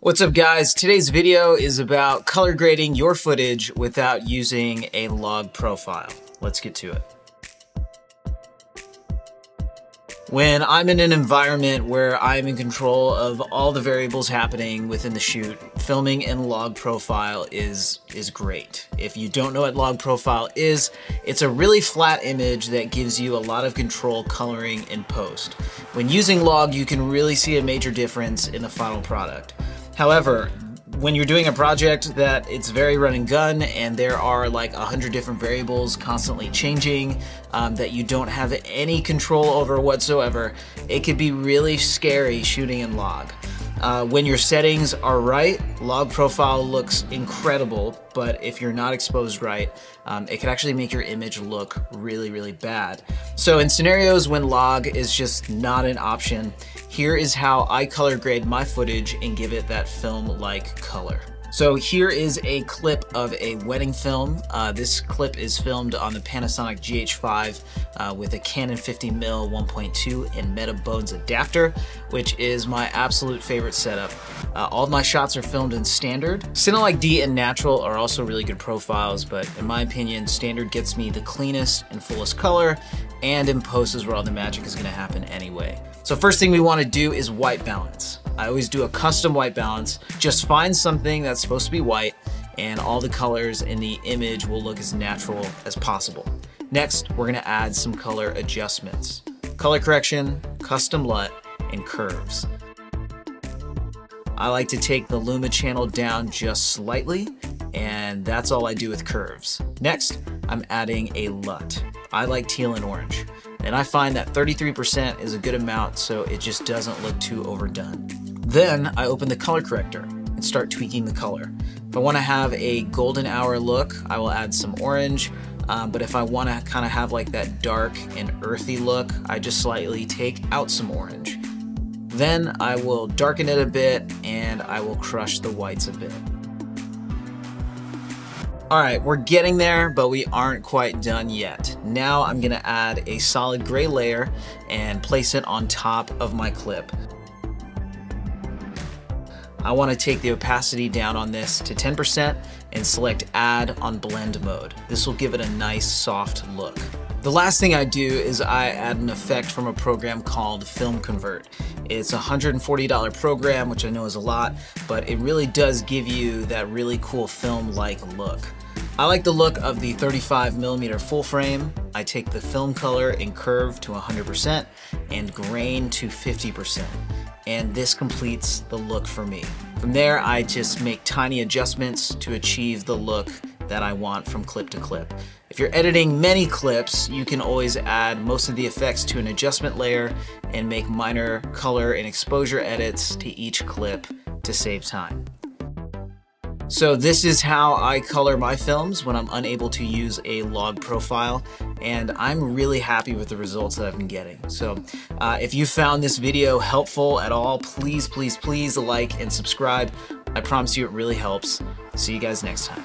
What's up guys? Today's video is about color grading your footage without using a log profile. Let's get to it. When I'm in an environment where I'm in control of all the variables happening within the shoot, filming in log profile is great. If you don't know what log profile is, it's a really flat image that gives you a lot of control coloring in post. When using log, you can really see a major difference in the final product. However, when you're doing a project that it's very run and gun and there are like 100 different variables constantly changing that you don't have any control over whatsoever, it could be really scary shooting in log. When your settings are right, log profile looks incredible, but if you're not exposed right, it can actually make your image look really, really bad. So in scenarios when log is just not an option, here is how I color grade my footage and give it that film-like color. So here is a clip of a wedding film. This clip is filmed on the Panasonic GH5 with a Canon 50mm 1.2 and Meta Bones adapter, which is my absolute favorite setup. All of my shots are filmed in standard. Cinelike D and natural are also really good profiles, but in my opinion, standard gets me the cleanest and fullest color, and in post is where all the magic is gonna happen anyway. So first thing we wanna do is white balance. I always do a custom white balance. Just find something that's supposed to be white and all the colors in the image will look as natural as possible. Next, we're gonna add some color adjustments. Color correction, custom LUT, and curves. I like to take the Luma channel down just slightly, and that's all I do with curves. Next, I'm adding a LUT. I like teal and orange, and I find that 33% is a good amount so it just doesn't look too overdone. Then I open the color corrector and start tweaking the color. If I want to have a golden hour look, I will add some orange, but if I want to kind of have like that dark and earthy look, I just slightly take out some orange. Then I will darken it a bit and I will crush the whites a bit. All right, we're getting there, but we aren't quite done yet. Now I'm gonna add a solid gray layer and place it on top of my clip. I wanna take the opacity down on this to 10% and select add on blend mode. This will give it a nice soft look. The last thing I do is I add an effect from a program called Film Convert. It's a $140 program, which I know is a lot, but it really does give you that really cool film-like look. I like the look of the 35mm full frame. I take the film color and curve to 100% and grain to 50%. And this completes the look for me. From there, I just make tiny adjustments to achieve the look that I want from clip to clip. If you're editing many clips, you can always add most of the effects to an adjustment layer and make minor color and exposure edits to each clip to save time. So this is how I color my films when I'm unable to use a log profile, and I'm really happy with the results that I've been getting. So if you found this video helpful at all, please like and subscribe. I promise you it really helps. See you guys next time.